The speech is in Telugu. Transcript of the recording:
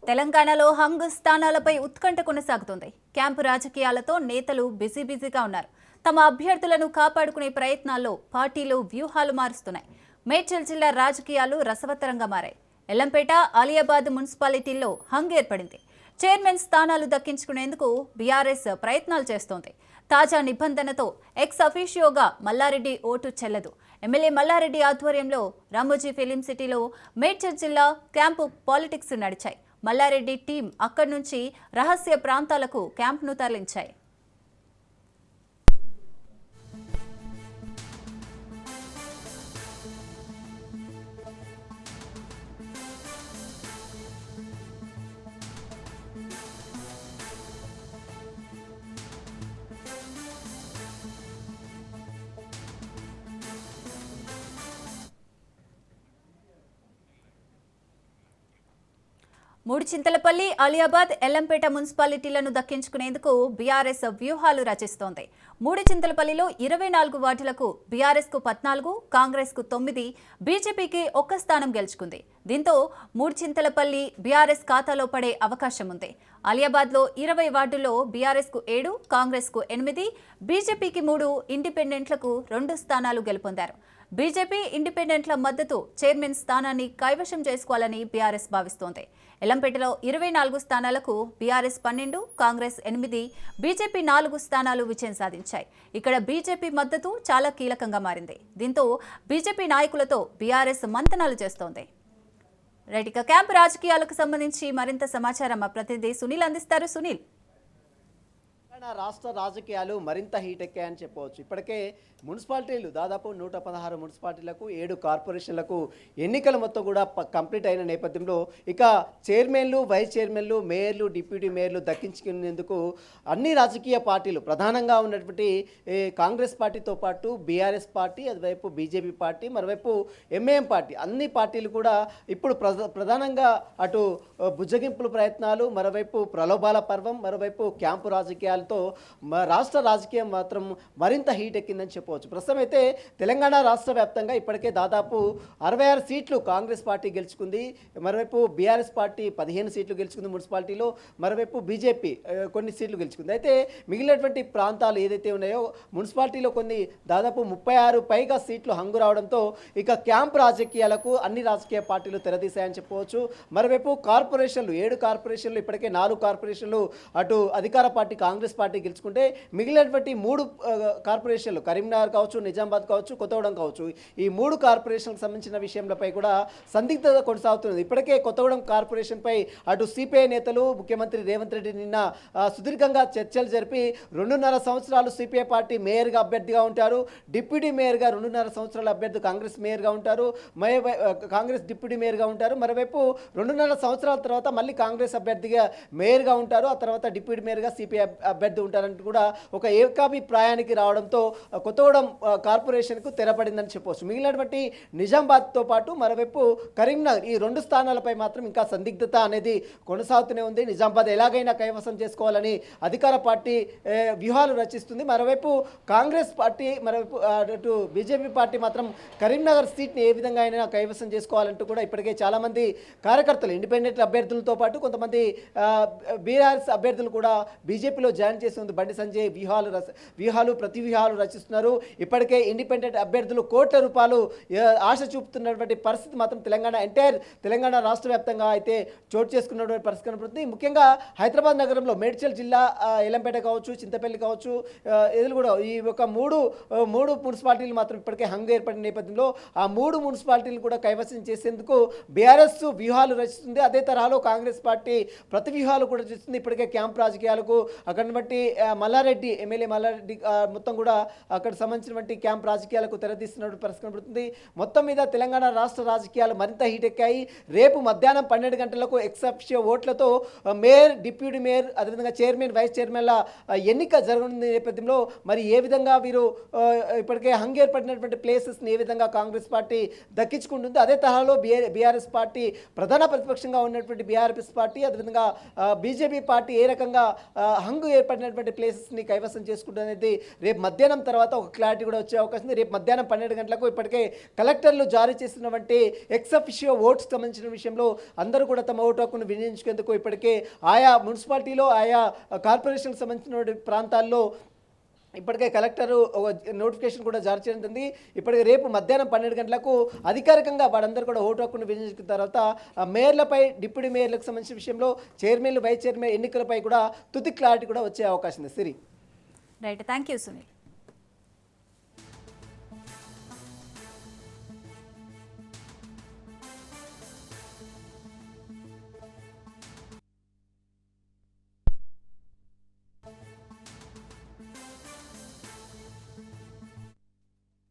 తెలంగాణలో హంగ్ స్థానాలపై ఉత్కంఠ కొనసాగుతుంది. క్యాంపు రాజకీయాలతో నేతలు బిజీగా ఉన్నారు. తమ అభ్యర్థులను కాపాడుకునే ప్రయత్నాల్లో పార్టీలు వ్యూహాలు మారుస్తున్నాయి. మేడ్చల్ జిల్లా రాజకీయాలు రసవత్తరంగా మారాయి. ఎల్లంపేట, ఆలియాబాద్ మున్సిపాలిటీల్లో హంగ్ ఏర్పడింది. చైర్మన్ స్థానాలు దక్కించుకునేందుకు బీఆర్ఎస్ ప్రయత్నాలు చేస్తోంది. తాజా నిబంధనతో ఎక్స్ అఫీషియోగా మల్లారెడ్డి ఓటు చెల్లదు. ఎమ్మెల్యే మల్లారెడ్డి ఆధ్వర్యంలో రామోజీ ఫిలిం సిటీలో మేడ్చల్ జిల్లా క్యాంపు పాలిటిక్స్ నడిచాయి. మల్లారెడ్డి టీం అక్కడి నుంచి రహస్య ప్రాంతాలకు క్యాంపును తరలించాయి. మూడుచింతలపల్లి, ఆలియాబాద్, ఎల్లంపేట మున్సిపాలిటీలను దక్కించుకునేందుకు బీఆర్ఎస్ వ్యూహాలు రచిస్తోంది. మూడుచింతలపల్లిలో 24 వార్డులకు బీఆర్ఎస్కు 14, కాంగ్రెస్కు 9, బీజేపీకి 1 స్థానం గెలుచుకుంది. దీంతో మూడుచింతలపల్లి బీఆర్ఎస్ ఖాతాలో పడే అవకాశం ఉంది. ఆలియాబాద్లో 20 వార్డుల్లో బీఆర్ఎస్కు 7, కాంగ్రెస్కు 8, బీజేపీకి 3, ఇండిపెండెంట్లకు 2 స్థానాలు గెలుపొందారు. బీజేపీ, ఇండిపెండెంట్ల మద్దతు చైర్మన్ స్థానాన్ని కైవశం చేసుకోవాలని బీఆర్ఎస్ భావిస్తోంది. ఎల్లంపేటలో 24 స్థానాలకు బీఆర్ఎస్ 12, కాంగ్రెస్ 8, బీజేపీ 4 స్థానాలు విజయం సాధించాయి. ఇక్కడ బీజేపీ మద్దతు చాలా కీలకంగా మారింది. దీంతో బీజేపీ నాయకులతో బీఆర్ఎస్ మంతనాలు చేస్తోంది. రైట్, ఇక క్యాంపు రాజకీయాలకు సంబంధించి మరింత సమాచారం మా ప్రతినిధి సునీల్ అందిస్తారు. సునీల్, రాష్ట్ర రాజకీయాలు మరింత హీట్ ఎక్కాయని చెప్పవచ్చు. ఇప్పటికే మున్సిపాలిటీలు దాదాపు 116 మున్సిపాలిటీలకు 7 కార్పొరేషన్లకు ఎన్నికలు మొత్తం కూడా కంప్లీట్ అయిన నేపథ్యంలో ఇక చైర్మన్లు, వైస్ చైర్మన్లు, మేయర్లు, డిప్యూటీ మేయర్లు దక్కించుకునేందుకు అన్ని రాజకీయ పార్టీలు ప్రధానంగా ఉన్నటువంటి కాంగ్రెస్ పార్టీతో పాటు బీఆర్ఎస్ పార్టీ, అటువైపు బీజేపీ పార్టీ, మరోవైపు ఎంఐఎం పార్టీ, అన్ని పార్టీలు కూడా ఇప్పుడు ప్రధానంగా అటు బుజ్జగింపుల ప్రయత్నాలు, మరోవైపు ప్రలోభాల పర్వం, మరోవైపు క్యాంపు రాజకీయాలతో రాష్ట్ర రాజకీయం మాత్రం మరింత హీట్ ఎక్కిందని చెప్పవచ్చు. ప్రస్తుతం అయితే తెలంగాణ రాష్ట్ర వ్యాప్తంగా ఇప్పటికే దాదాపు 66 సీట్లు కాంగ్రెస్ పార్టీ గెలుచుకుంది. మరోవైపు బీఆర్ఎస్ పార్టీ 15 సీట్లు గెలుచుకుంది మున్సిపాలిటీలో, మరోవైపు బీజేపీ కొన్ని సీట్లు గెలుచుకుంది. అయితే మిగిలినటువంటి ప్రాంతాలు ఏదైతే ఉన్నాయో మున్సిపాలిటీలో కొన్ని దాదాపు 36 పైగా సీట్లు హంగు రావడంతో ఇక క్యాంప్ రాజకీయాలకు అన్ని రాజకీయ పార్టీలు తెరదీశాయని చెప్పవచ్చు. మరోవైపు కార్పొరేషన్లు 7 కార్పొరేషన్లు ఇప్పటికే 4 కార్పొరేషన్లు అటు అధికార పార్టీ కాంగ్రెస్ పార్టీ గెలుచుకుంటే మిగిలినటువంటి 3 కార్పొరేషన్లు కరీంనగర్ కావచ్చు, నిజామాబాద్ కావచ్చు, కొత్తగూడెం కావచ్చు, ఈ 3 కార్పొరేషన్లకు సంబంధించిన విషయంపై కూడా సందిగ్ధత కొనసాగుతున్నది. ఇప్పటికే కొత్తగూడెం కార్పొరేషన్పై అటు సిపిఐ నేతలు ముఖ్యమంత్రి రేవంత్ రెడ్డి నిన్న సుదీర్ఘంగా చర్చలు జరిపి 2.5 సంవత్సరాలు సిపిఐ పార్టీ మేయర్గా అభ్యర్థిగా ఉంటారు, డిప్యూటీ మేయర్గా 2.5 సంవత్సరాల అభ్యర్థి కాంగ్రెస్ మేయర్గా ఉంటారు, కాంగ్రెస్ డిప్యూటీ మేయర్గా ఉంటారు. మరోవైపు 2.5 సంవత్సరాల తర్వాత మళ్ళీ కాంగ్రెస్ అభ్యర్థిగా మేయర్గా ఉంటారు, ఆ తర్వాత డిప్యూటీ మేయర్గా సిపిఐ అభ్యర్థి ఉంటారంటూ కూడా ఒక ఏకాభిప్రాయానికి రావడంతో కొత్తగూడెం కార్పొరేషన్కు తెరపడిందని చెప్పవచ్చు. మిగిలినటువంటి నిజామాబాద్తో పాటు మరోవైపు కరీంనగర్, ఈ 2 స్థానాలపై మాత్రం ఇంకా సందిగ్ధత అనేది కొనసాగుతూనే ఉంది. నిజామాబాద్ ఎలాగైనా కైవసం చేసుకోవాలని అధికార పార్టీ వ్యూహాలు రచిస్తుంది. మరోవైపు కాంగ్రెస్ పార్టీ, మరోవైపు అటు బీజేపీ పార్టీ మాత్రం కరీంనగర్ సీట్ని ఏ విధంగా అయినా కైవసం చేసుకోవాలంటూ కూడా ఇప్పటికే చాలామంది కార్యకర్తలు, ఇండిపెండెంట్ అభ్యర్థులతో పాటు కొంతమంది బీఆర్ఎస్ అభ్యర్థులు కూడా బీజేపీలో జాయిన్ చేసి ఉంది. బండి సంజయ్ వ్యూహాలు ప్రతి వ్యూహాలు రచిస్తున్నారు. ఇప్పటికే ఇండిపెండెంట్ అభ్యర్థులు కోట్ల రూపాయలు ఆశ చూపుతున్నటువంటి పరిస్థితి మాత్రం తెలంగాణ రాష్ట్ర వ్యాప్తంగా అయితే చోటు చేసుకున్నటువంటి పరిస్థితి కనబడుతుంది. ముఖ్యంగా హైదరాబాద్ నగరంలో మేడ్చల్ జిల్లా ఎల్లంపేట కావచ్చు, చింతపల్లి కావచ్చు, ఎదురు కూడా ఈ ఒక మూడు మున్సిపాలిటీలు మాత్రం ఇప్పటికే హంగు ఏర్పడిన నేపథ్యంలో ఆ 3 మున్సిపాలిటీలు కూడా కైవసం చేసేందుకు బీఆర్ఎస్ వ్యూహాలు రచిస్తుంది. అదే తరహాలో కాంగ్రెస్ పార్టీ ప్రతి వ్యూహాలు కూడా రచిస్తుంది. ఇప్పటికే క్యాంప్ రాజకీయాలకు అక్కడ బట్టి మల్లారెడ్డి, ఎమ్మెల్యే మల్లారెడ్డి మొత్తం కూడా అక్కడ సంబంధించినటువంటి క్యాంప్ రాజకీయాలకు తెరతీస్తున్నట్టు పరిస్థితి కనబడుతుంది. మొత్తం మీద తెలంగాణ రాష్ట్ర రాజకీయాలు మరింత హీట్ ఎక్కాయి. రేపు మధ్యాహ్నం 12 గంటలకు ఎక్సెప్షియో ఓట్లతో మేయర్, డిప్యూటీ మేయర్, అదేవిధంగా చైర్మన్, వైస్ చైర్మన్ల ఎన్నిక జరగనున్న నేపథ్యంలో మరి ఏ విధంగా వీరు ఇప్పటికే హంగు ఏర్పడినటువంటి ప్లేసెస్ని ఏ విధంగా కాంగ్రెస్ పార్టీ దక్కించుకుంటుంది, అదే తరహాలో బీఆర్ఎస్ పార్టీ ప్రధాన ప్రతిపక్షంగా ఉన్నటువంటి బీఆర్ఎస్ పార్టీ, అదేవిధంగా బీజేపీ పార్టీ ఏ రకంగా హంగు ఏర్పడి పడినటువంటి ప్లేసెస్ని కైవసం చేసుకుంటున్నది రేపు మధ్యాహ్నం తర్వాత ఒక క్లారిటీ కూడా వచ్చే అవకాశం ఉంది. రేపు మధ్యాహ్నం 12 గంటలకు ఇప్పటికే కలెక్టర్లు జారీ చేస్తున్నటువంటి ఎక్స్ అఫిషియో ఓట్స్ సంబంధించిన విషయంలో అందరూ కూడా తమ ఓటు హక్కును వినియోగించుకేందుకు ఇప్పటికే ఆయా మున్సిపాలిటీలో ఆయా కార్పొరేషన్కి సంబంధించిన ప్రాంతాల్లో ఇప్పటికే కలెక్టరు నోటిఫికేషన్ కూడా జారీ చేయడం జరిగింది. ఇప్పటికే రేపు మధ్యాహ్నం 12 గంటలకు అధికారికంగా వారందరూ కూడా ఓటు హక్కును వినియోగించుకున్న తర్వాత మేయర్లపై డిప్యూటీ మేయర్లకు సంబంధించిన విషయంలో చైర్మన్లు వైస్ చైర్మన్ ఎన్నికలపై కూడా తుది క్లారిటీ కూడా వచ్చే అవకాశం ఉంది. సిరి రైట్, థ్యాంక్ యూ సునీల్.